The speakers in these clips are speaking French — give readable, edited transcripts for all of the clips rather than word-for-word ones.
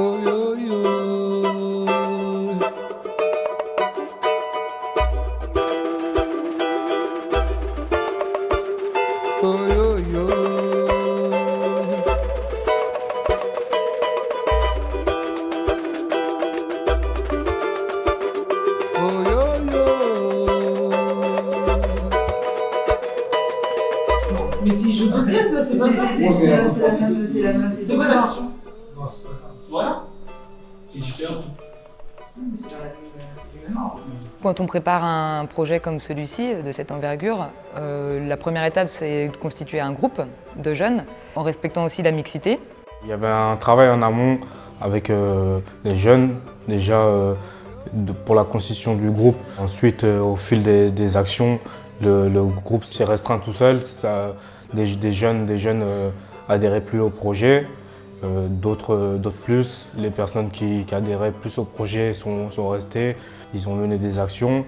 Oh yo yo. Oh yo yo. Oh yo yo. Mais si je peux bien, ça, c'est pas ça. C'est la même. C'est quoi la question? Non, c'est pas grave. Voilà. C'est différent. Quand on prépare un projet comme celui-ci, de cette envergure, la première étape, c'est de constituer un groupe de jeunes, en respectant aussi la mixité. Il y avait un travail en amont avec les jeunes, déjà pour la constitution du groupe. Ensuite, au fil des actions, le groupe s'est restreint tout seul. Des jeunes adhéraient plus au projet, d'autres plus. Les personnes qui adhéraient plus au projet sont restées, ils ont mené des actions.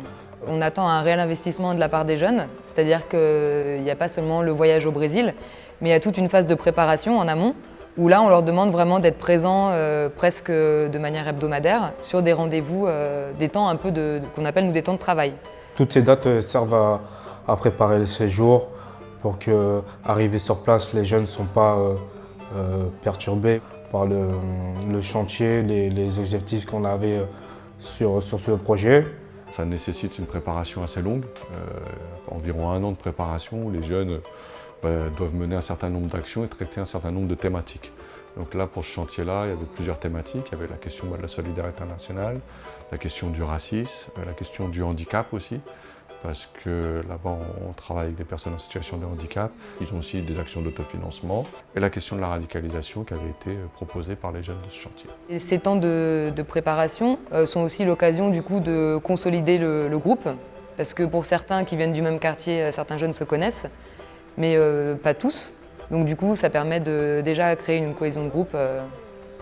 On attend un réel investissement de la part des jeunes, c'est-à-dire qu'il n'y a pas seulement le voyage au Brésil, mais il y a toute une phase de préparation en amont, où là on leur demande vraiment d'être présents presque de manière hebdomadaire sur des rendez-vous, des temps un peu qu'on appelle nous des temps de travail. Toutes ces dates servent à préparer le séjour pour qu'arrivés sur place, les jeunes ne sont pas perturbés par le chantier, les objectifs qu'on avait sur ce projet. Ça nécessite une préparation assez longue, environ 1 an de préparation où les jeunes doivent mener un certain nombre d'actions et traiter un certain nombre de thématiques. Donc là, pour ce chantier-là, il y avait plusieurs thématiques. Il y avait la question de la solidarité internationale, la question du racisme, la question du handicap aussi, parce que là-bas, on travaille avec des personnes en situation de handicap. Ils ont aussi des actions d'autofinancement. Et la question de la radicalisation qui avait été proposée par les jeunes de ce chantier. Et ces temps de préparation sont aussi l'occasion du coup de consolider le groupe, parce que pour certains qui viennent du même quartier, certains jeunes se connaissent, mais pas tous. Donc du coup, ça permet de déjà créer une cohésion de groupe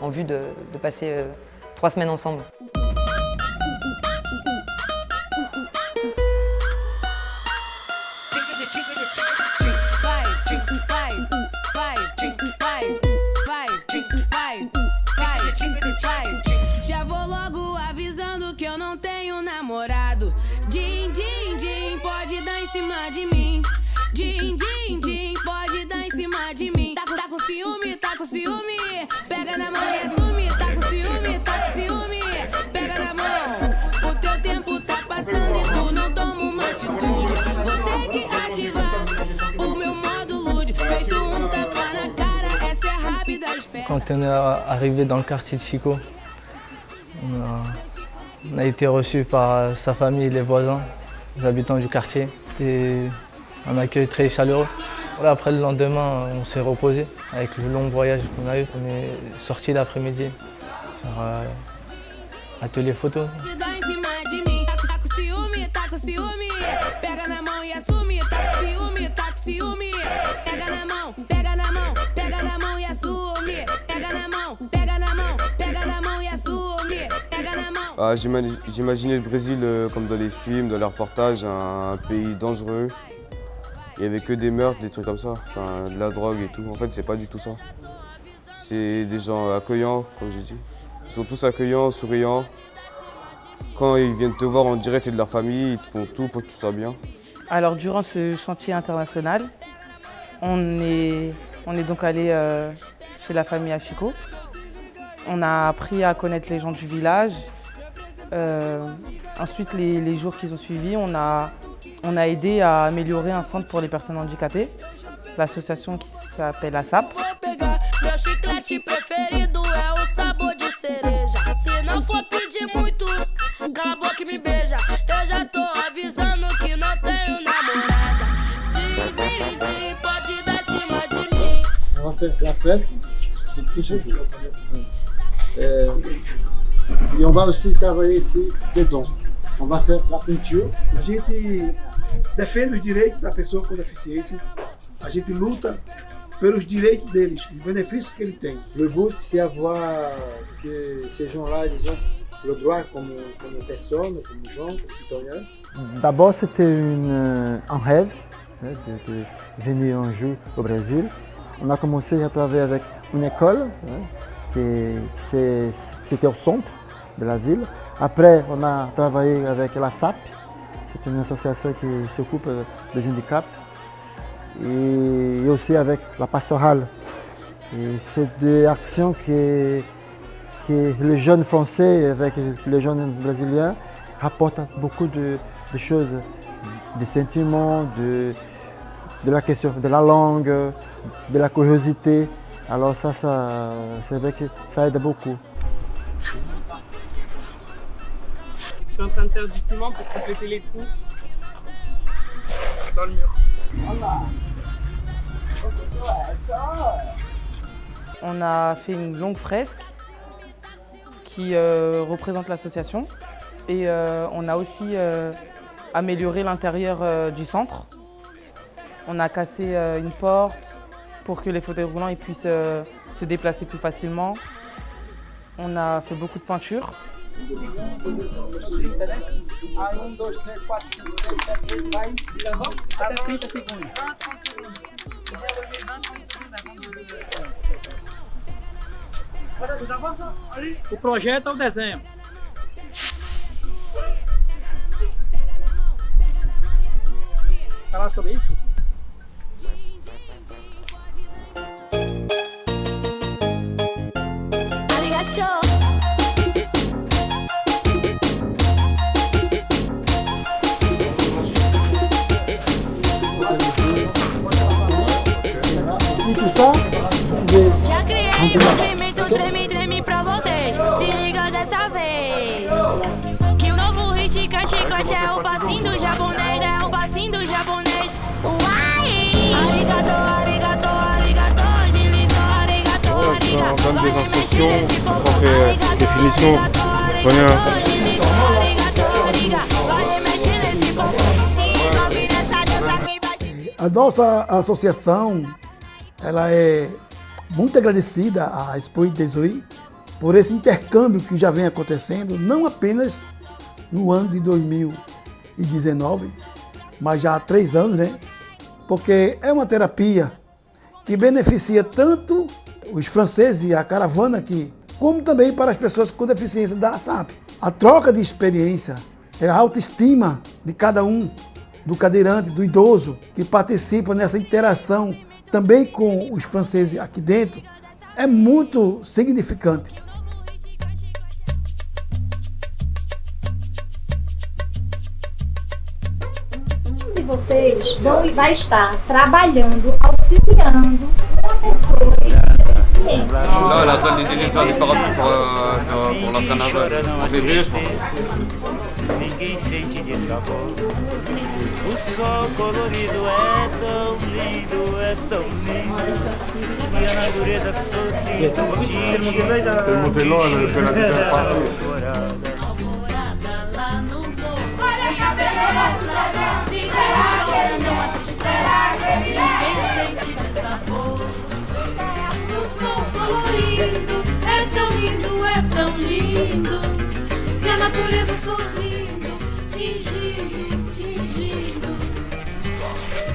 en vue de passer 3 semaines ensemble. Já vou logo avisando que eu não tenho namorado. Din, din, din, pode dar em cima de mim. Din, din, din, pode dar em cima de mim. Tá com ciúme, tá com ciúme. Pega na mão e assume. Tá com ciúme, tá com ciúme. Pega na mão. O teu tempo tá passando e tu não toma uma atitude. Vou ter que ativar o meu modo lude. Feito tapa na cara, essa é rápida espera. Quand on est arrivé dans le quartier de Chico, on a été reçu par sa famille et les voisins, les habitants du quartier. C'était un accueil très chaleureux. Voilà, après le lendemain, on s'est reposé avec le long voyage qu'on a eu. On est sorti l'après-midi faire atelier photo. J'imaginais le Brésil comme dans les films, dans les reportages, un pays dangereux. Il n'y avait que des meurtres, des trucs comme ça, enfin, de la drogue et tout. En fait, c'est pas du tout ça. C'est des gens accueillants, comme j'ai dit. Ils sont tous accueillants, souriants. Quand ils viennent te voir, on dirait que tu es de leur famille, ils te font tout pour que tu sois bien. Alors, durant ce chantier international, on est donc allé chez la famille à Chico. On a appris à connaître les gens du village. Ensuite, les jours qui ont suivi, on a aidé à améliorer un centre pour les personnes handicapées, l'association qui s'appelle ASAP. Meu chiclete preferido é o sabor de cereja. Se não for pedir muito, cala a boca e me beija. Eu já tô avisando que não tenho namorada. Din, din, din, pode dar em cima de mim. On va faire la fresque. Et on va aussi travailler ici dedans. On va faire la peinture. A gente defende os direitos da pessoa com deficiência. A gente luta pelos direitos deles, os benefícios que eles têm. Le but, c'est avoir que ces gens-là, ils ont le droit comme personnes, comme gens, comme citoyens. D'abord, c'était un rêve de venir un jour au Brésil. On a commencé à travailler avec une école c'était au centre de la ville. Après, on a travaillé avec la SAP, c'est une association qui s'occupe des handicaps, et aussi avec la pastorale. Et c'est des actions que les jeunes français avec les jeunes brésiliens rapportent beaucoup de choses, des sentiments, de la question de la langue, de la curiosité. Alors c'est vrai que ça aide beaucoup. Je suis en train de faire du ciment pour compléter les trous dans le mur. On a fait une longue fresque qui représente l'association et on a aussi amélioré l'intérieur du centre. On a cassé une porte pour que les fauteuils roulants puissent se déplacer plus facilement. On a fait beaucoup de peinture. O projeto é o desenho. Falar sobre isso? E tout ça, Já criei movimento, treme pra vocês. Se liga dessa vez. Que o novo hit chiclete é o passinho do japonês, é o passinho do japonês. Uai! Arigato, arigato, arigato, gilito, arigato, arigato. On donne des instructions, on fait des finitions. A nossa associação, ela é muito agradecida à Expo 18 por esse intercâmbio que já vem acontecendo, não apenas no ano de 2019, mas já há 3 anos, né? Porque é uma terapia que beneficia tanto os franceses e a caravana aqui, como também para as pessoas com deficiência da SAP. A troca de experiência, a autoestima de cada um, do cadeirante, do idoso, que participa nessa interação também com os franceses aqui dentro, é muito significante. E vocês vai estar trabalhando, auxiliando uma pessoa com deficiência. Là, la salle décide de faire des parapluies pour la carnaval. En février, je pense. Ninguém sente de sabor. O sol colorido é tão lindo, é tão lindo. E a natureza sorri Olha a cabeça, ninguém chora, não há tristeza. Ninguém sente de sabor. O sol colorido é tão lindo, é tão lindo. E a natureza sorrindo, tingindo, tingindo.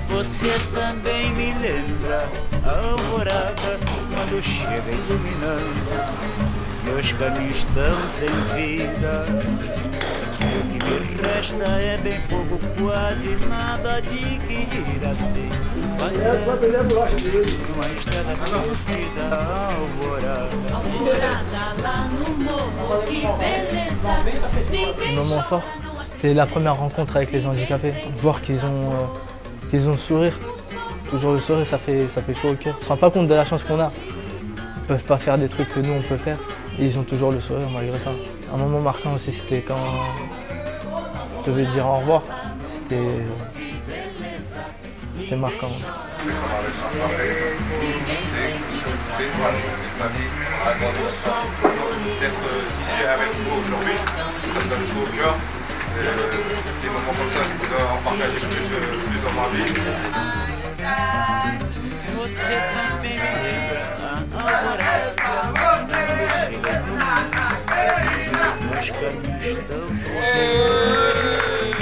Você também me lembra a alvorada quando chega iluminando. Meus caminhos estão sem vida. O que me resta é bem pouco, quase nada de que ir assim. Uma estrada perdida, alvorada. Alvorada lá no morro, que beleza. Le moment fort, c'est la première rencontre avec les handicapés. Voir qu'ils ont le sourire, toujours le sourire, ça fait chaud au cœur. On ne se rend pas compte de la chance qu'on a. Ils ne peuvent pas faire des trucs que nous on peut faire. Et ils ont toujours le sourire malgré ça. Un moment marquant aussi, c'était quand je devais dire au revoir. C'était marquant. D'être ici avec vous aujourd'hui, ça me donne chaud au cœur. Des moments comme ça, je voudrais en partager plus dans ma vie. Você também me lembra a alvorada quando chega iluminando. Meus caminhos estão sem.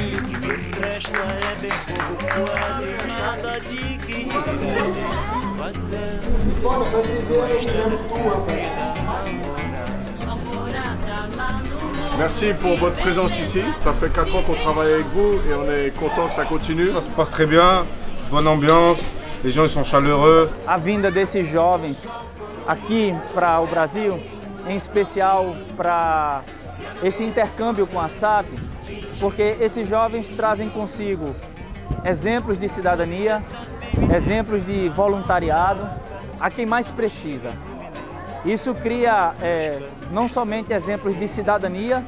O que me resta é bem pouco, quase nada de que ir assim. Bacana. Merci pour votre présence ici. Ça fait 4 ans qu'on travaille avec vous et on est content que ça continue. Ça se passe très bien, bonne ambiance, les gens ils sont chaleureux. A vinda desses jovens aqui para o Brasil, em especial para esse intercâmbio com a SAP, porque esses jovens trazem consigo exemplos de cidadania, exemplos de voluntariado a quem mais precisa. Isso cria não somente exemplos de cidadania,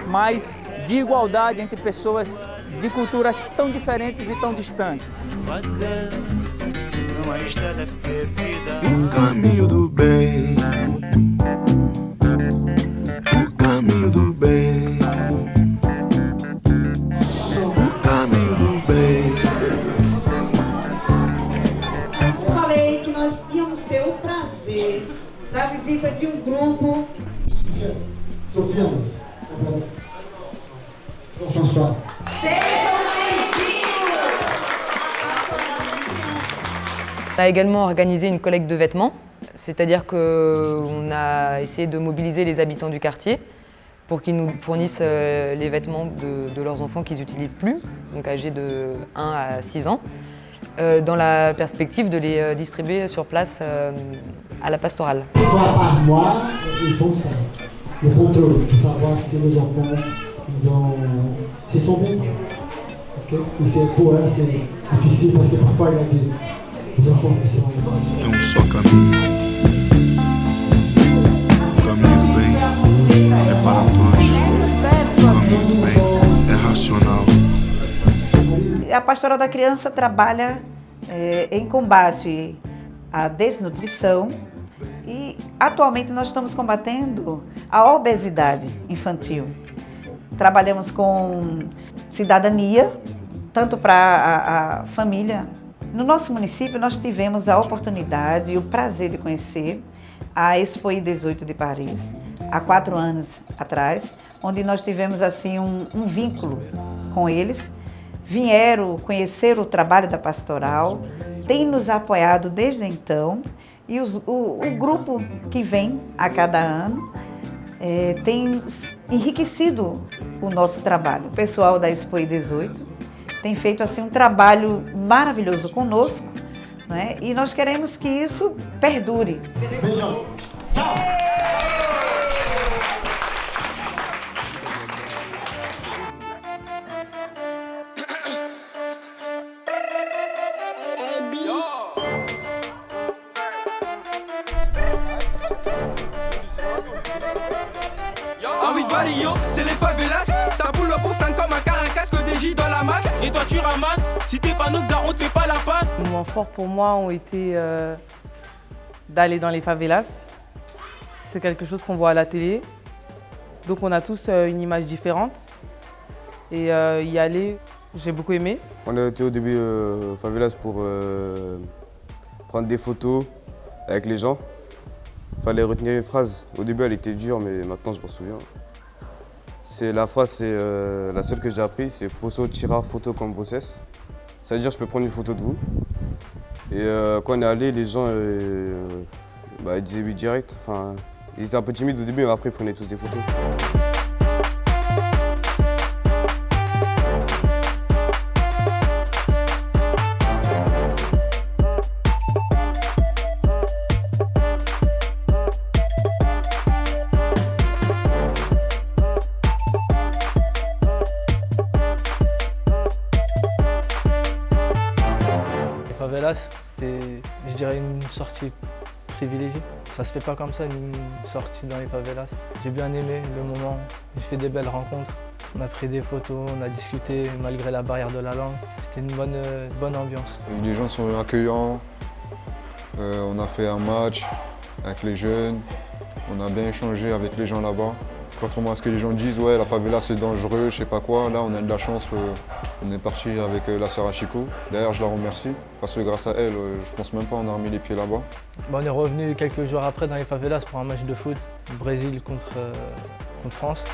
mas de igualdade entre pessoas de culturas tão diferentes e tão distantes. O caminho do bem, o caminho do bem, o caminho do bem. Eu falei que nós íamos ter o prazer da visita de um grupo. Sofia, Jean-François. On a également organisé une collecte de vêtements, c'est-à-dire qu'on a essayé de mobiliser les habitants du quartier pour qu'ils nous fournissent les vêtements de leurs enfants qu'ils n'utilisent plus, donc âgés de 1 à 6 ans, dans la perspective de les distribuer sur place à la pastorale. Une fois par mois, ils font ça, le contrôle, pour savoir si les enfants s'ils sont bien. Okay? Et pour eux, c'est difficile parce que parfois il y a des enfants qui sont... É só caminho. O caminho do bem é para todos. O caminho do bem é racional. A Pastoral da Criança trabalha em combate à desnutrição e atualmente nós estamos combatendo a obesidade infantil. Trabalhamos com cidadania, tanto para a família. No nosso município nós tivemos a oportunidade e o prazer de conhecer a Expo I18 de Paris, há 4 anos atrás, onde nós tivemos assim um vínculo com eles. Vieram conhecer o trabalho da pastoral, têm nos apoiado desde então e o grupo que vem a cada ano tem enriquecido o nosso trabalho. O pessoal da Expo I18 tem feito assim um trabalho maravilhoso conosco, né? E nós queremos que isso perdure. Beijão. Tchau. Ah oui, Barrio, c'est les favelas. Ça boule pour flingue comme un Caracas que des J dans la masse. Et toi tu ramasses, si t'es pas notre gars, on te fait pas la passe. Les moments forts pour moi ont été d'aller dans les favelas. C'est quelque chose qu'on voit à la télé. Donc on a tous une image différente. Et y aller, j'ai beaucoup aimé. On a été au début aux favelas pour prendre des photos avec les gens. Il fallait retenir une phrase. Au début, elle était dure, mais maintenant, je m'en souviens. La phrase, c'est la seule que j'ai appris, c'est « Posso tirar photo comme vocês ». Ça veut dire « Je peux prendre une photo de vous ». Et quand on est allé, les gens ils disaient oui direct. Enfin, ils étaient un peu timides au début, mais après, ils prenaient tous des photos. Les favelas, c'était, je dirais, une sortie privilégiée. Ça se fait pas comme ça, une sortie dans les favelas. J'ai bien aimé le moment, j'ai fait des belles rencontres. On a pris des photos, on a discuté malgré la barrière de la langue. C'était une bonne ambiance. Les gens sont accueillants, on a fait un match avec les jeunes, on a bien échangé avec les gens là-bas. Contrairement à ce que les gens disent, ouais, la favela c'est dangereux, je sais pas quoi, là on a de la chance, on est parti avec la sœur Achiko. D'ailleurs je la remercie, parce que grâce à elle, je pense même pas on a remis les pieds là-bas. On est revenu quelques jours après dans les favelas pour un match de foot, Brésil contre France.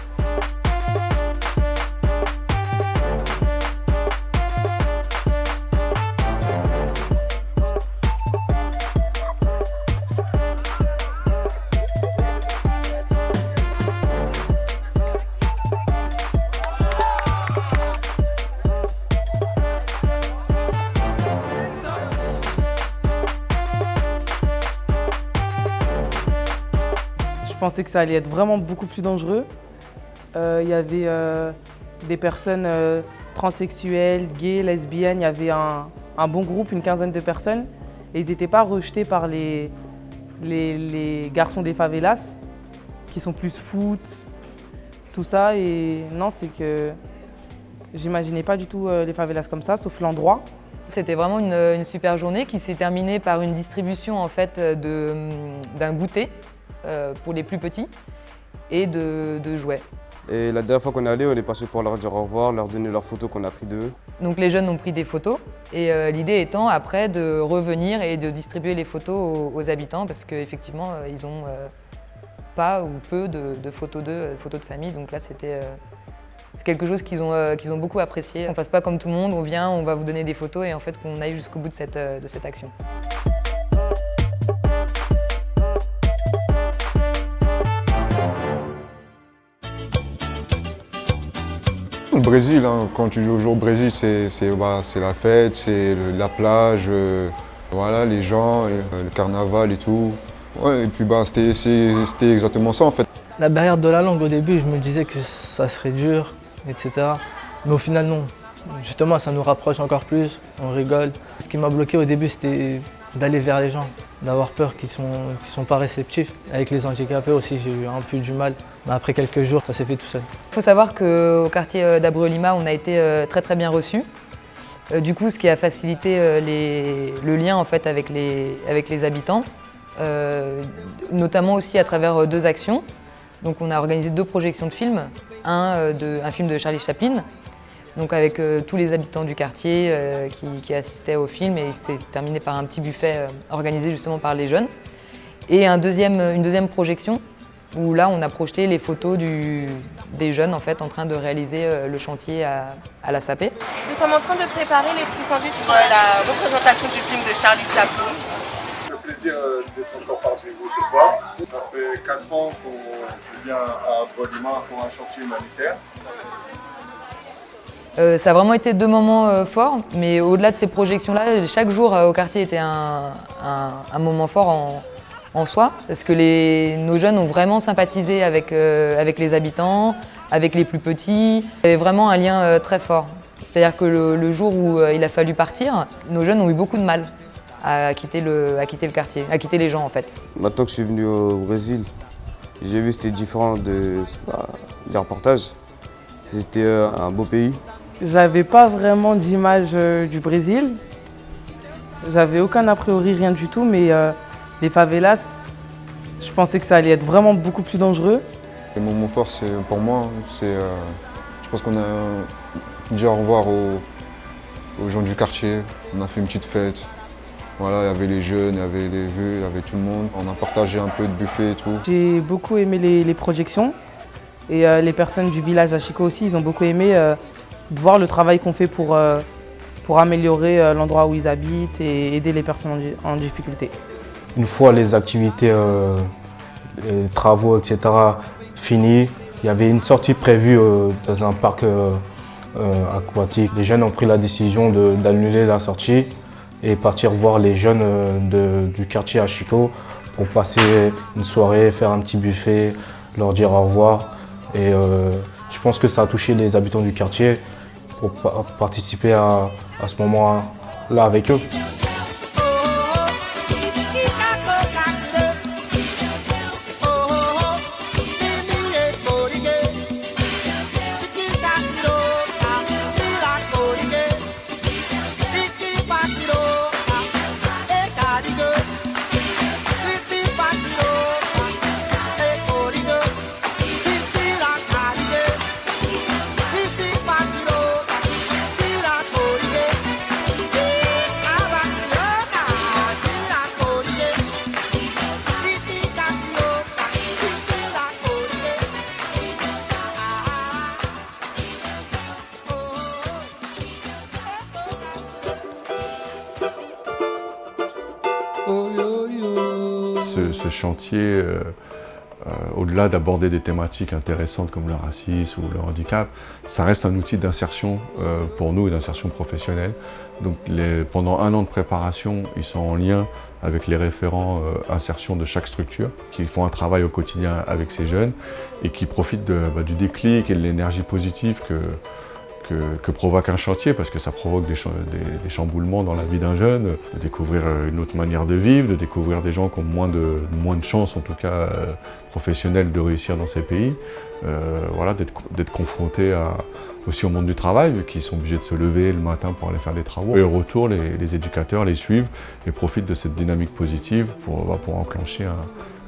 pensais que ça allait être vraiment beaucoup plus dangereux. Il y avait des personnes transsexuelles, gays, lesbiennes. Il y avait un bon groupe, une quinzaine de personnes. Et ils n'étaient pas rejetés par les garçons des favelas, qui sont plus foot, tout ça. Et non, c'est que j'imaginais pas du tout les favelas comme ça, sauf l'endroit. C'était vraiment une super journée qui s'est terminée par une distribution en fait d'un goûter pour les plus petits et de jouets. Et la dernière fois qu'on est allé, on est passé pour leur dire au revoir, leur donner leurs photos qu'on a pris d'eux. Donc les jeunes ont pris des photos et l'idée étant après de revenir et de distribuer les photos aux habitants parce qu'effectivement ils ont pas ou peu de photos d'eux, photos de famille. Donc là c'est quelque chose qu'ils ont beaucoup apprécié. On ne fasse pas comme tout le monde, on vient, on va vous donner des photos et en fait qu'on aille jusqu'au bout de cette action. Le Brésil, hein, quand tu joues au Brésil, c'est la fête, c'est la plage, voilà, les gens, le carnaval et tout. Ouais, et puis c'était exactement ça en fait. La barrière de la langue au début, je me disais que ça serait dur, etc. Mais au final non. Justement, ça nous rapproche encore plus, on rigole. Ce qui m'a bloqué au début, c'était d'aller vers les gens, d'avoir peur qu'ils sont pas réceptifs. Avec les handicapés aussi, j'ai eu un peu du mal. Mais après quelques jours, ça s'est fait tout seul. Il faut savoir qu'au quartier d'Abreu-Lima, on a été très bien reçus. Du coup, ce qui a facilité le lien en fait, avec les habitants, notamment aussi à travers 2 actions. Donc on a organisé 2 projections de films, un film de Charlie Chaplin, donc avec tous les habitants du quartier qui assistaient au film et c'est terminé par un petit buffet organisé justement par les jeunes. Et une deuxième projection où là on a projeté les photos des jeunes en fait en train de réaliser le chantier à la SAPE. Nous sommes en train de préparer les petits sandwichs pour la représentation du film de Charlie Chaplin. Le plaisir d'être encore parmi vous ce soir. Ça fait 4 ans qu'on vient à Abreu-Lima pour un chantier humanitaire. Ça a vraiment été 2 moments forts, mais au-delà de ces projections-là, chaque jour au quartier était un moment fort en soi, parce que nos jeunes ont vraiment sympathisé avec les habitants, avec les plus petits. Il y avait vraiment un lien très fort. C'est-à-dire que le jour où il a fallu partir, nos jeunes ont eu beaucoup de mal à quitter le quartier, à quitter les gens en fait. Maintenant que je suis venu au Brésil, j'ai vu que c'était différent des reportages. C'était un beau pays. J'avais pas vraiment d'image du Brésil. J'avais aucun a priori, rien du tout, mais les favelas, je pensais que ça allait être vraiment beaucoup plus dangereux. Le moment fort, pour moi, je pense qu'on a dit au revoir aux gens du quartier. On a fait une petite fête. Voilà, il y avait les jeunes, il y avait les vieux, il y avait tout le monde. On a partagé un peu de buffet et tout. J'ai beaucoup aimé les projections et les personnes du village à Chico aussi, ils ont beaucoup aimé de voir le travail qu'on fait pour améliorer l'endroit où ils habitent et aider les personnes en difficulté. Une fois les activités, les travaux, etc. finis, il y avait une sortie prévue dans un parc aquatique. Les jeunes ont pris la décision d'annuler la sortie et partir voir les jeunes du quartier à Chico pour passer une soirée, faire un petit buffet, leur dire au revoir. Et je pense que ça a touché les habitants du quartier pour participer à ce moment-là avec eux. Ce chantier au-delà d'aborder des thématiques intéressantes comme le racisme ou le handicap, ça reste un outil d'insertion pour nous et d'insertion professionnelle. Donc pendant 1 an de préparation, ils sont en lien avec les référents insertion de chaque structure, qui font un travail au quotidien avec ces jeunes et qui profitent du déclic et de l'énergie positive que provoque un chantier, parce que ça provoque des chamboulements dans la vie d'un jeune, de découvrir une autre manière de vivre, de découvrir des gens qui ont moins de chance, en tout cas professionnelle, de réussir dans ces pays. Voilà, d'être confrontés aussi au monde du travail, vu qu'ils sont obligés de se lever le matin pour aller faire des travaux. Et au retour, les éducateurs les suivent et profitent de cette dynamique positive pour enclencher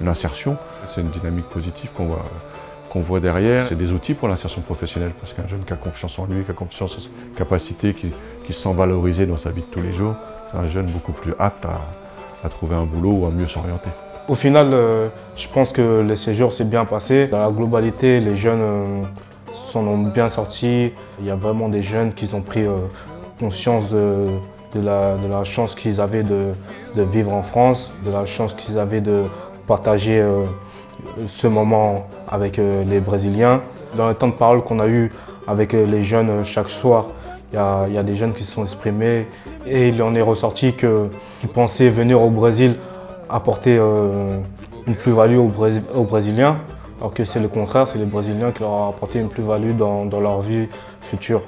une insertion. C'est une dynamique positive qu'on voit derrière. C'est des outils pour l'insertion professionnelle, parce qu'un jeune qui a confiance en lui, qui a confiance en ses capacités, qui se sent valorisé dans sa vie de tous les jours, c'est un jeune beaucoup plus apte à trouver un boulot ou à mieux s'orienter. Au final, je pense que le séjour s'est bien passé. Dans la globalité, les jeunes s'en ont bien sortis. Il y a vraiment des jeunes qui ont pris conscience de la chance qu'ils avaient de vivre en France, de la chance qu'ils avaient de partager ce moment avec les Brésiliens. Dans le temps de parole qu'on a eu avec les jeunes chaque soir, il y a des jeunes qui se sont exprimés et il en est ressorti qu'ils pensaient venir au Brésil apporter une plus-value aux Brésiliens, alors que c'est le contraire, c'est les Brésiliens qui leur ont apporté une plus-value dans leur vie future.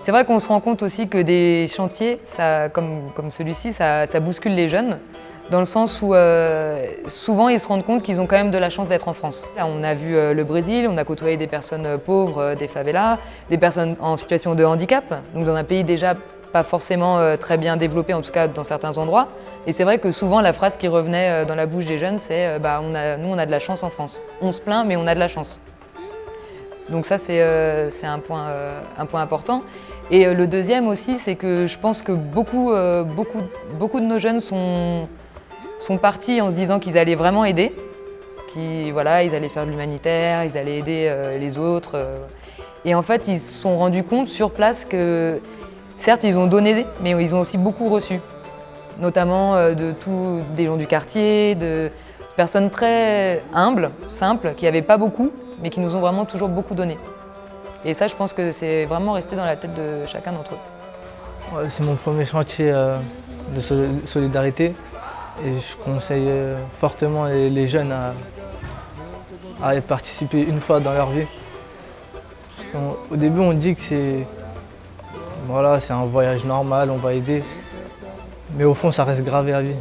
C'est vrai qu'on se rend compte aussi que des chantiers, comme celui-ci, ça bouscule les jeunes, dans le sens où souvent ils se rendent compte qu'ils ont quand même de la chance d'être en France. Là, on a vu le Brésil, on a côtoyé des personnes pauvres, des favelas, des personnes en situation de handicap, donc dans un pays déjà pas forcément très bien développé, en tout cas dans certains endroits. Et c'est vrai que souvent la phrase qui revenait dans la bouche des jeunes, c'est nous on a de la chance en France. On se plaint mais on a de la chance. Donc ça c'est un point important. Et le deuxième aussi, c'est que je pense que beaucoup de nos jeunes sont partis en se disant qu'ils allaient vraiment aider, ils allaient faire de l'humanitaire, ils allaient aider les autres. Et en fait, ils se sont rendus compte sur place que, certes, ils ont donné, mais ils ont aussi beaucoup reçu, notamment des gens du quartier, de personnes très humbles, simples, qui n'avaient pas beaucoup, mais qui nous ont vraiment toujours beaucoup donné. Et ça, je pense que c'est vraiment resté dans la tête de chacun d'entre eux. Ouais, c'est mon premier chantier de solidarité et je conseille fortement les jeunes à y participer une fois dans leur vie. Au début, on dit que c'est un voyage normal, on va aider, mais au fond, ça reste gravé à vie.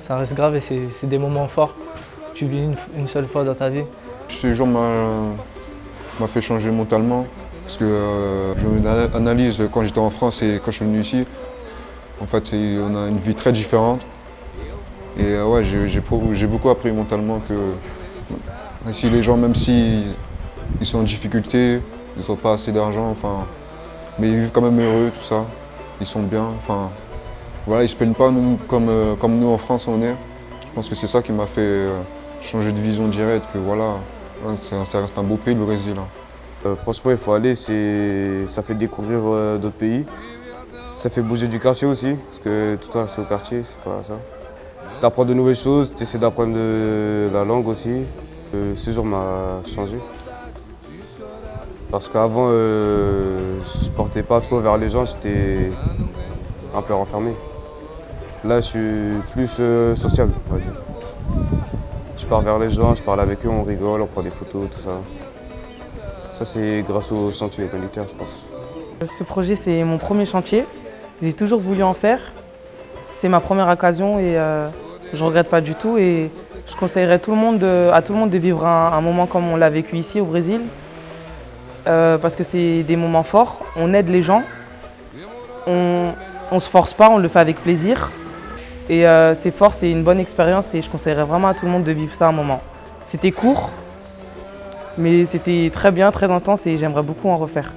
Ça reste gravé, c'est des moments forts que tu vis une seule fois dans ta vie. Ce jour m'a fait changer mentalement, parce que je m'analyse quand j'étais en France et quand je suis venu ici. En fait, on a une vie très différente. Et ouais, j'ai beaucoup appris mentalement que si les gens, même s'ils sont en difficulté, ils n'ont pas assez d'argent, mais ils vivent quand même heureux, tout ça. Ils sont bien, voilà, ils ne se plaignent pas comme nous en France on est. Je pense que c'est ça qui m'a fait changer de vision directe, que voilà, ça reste un beau pays, le Brésil. Franchement, il faut aller, ça fait découvrir d'autres pays. Ça fait bouger du quartier aussi, parce que tout le temps rester au quartier, c'est pas ça. Tu apprends de nouvelles choses, tu essaies d'apprendre la langue aussi. Le séjour m'a changé. Parce qu'avant, je portais pas trop vers les gens, j'étais un peu renfermé. Là, je suis plus social, on va dire. Je pars vers les gens, je parle avec eux, on rigole, on prend des photos, tout ça. Ça, c'est grâce au chantier humanitaire, je pense. Ce projet, c'est mon premier chantier. J'ai toujours voulu en faire. C'est ma première occasion et je ne regrette pas du tout. Et je conseillerais à tout le monde de vivre un moment comme on l'a vécu ici au Brésil. Parce que c'est des moments forts, on aide les gens, on ne se force pas, on le fait avec plaisir. Et c'est fort, c'est une bonne expérience et je conseillerais vraiment à tout le monde de vivre ça un moment. C'était court, mais c'était très bien, très intense et j'aimerais beaucoup en refaire.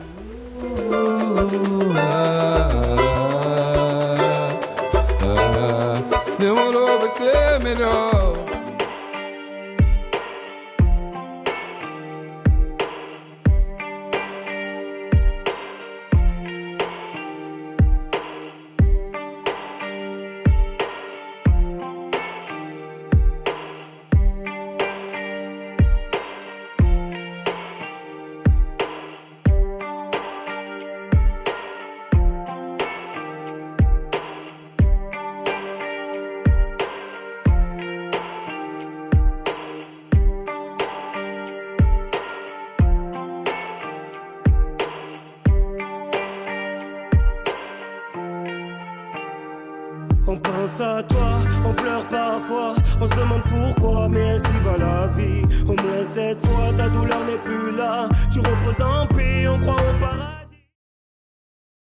Demorou, vai ser melhor. On pense à toi, on pleure parfois, on se demande pourquoi, mais ainsi va la vie. Au moins cette fois, ta douleur n'est plus là, tu reposes en paix, on croit au paradis.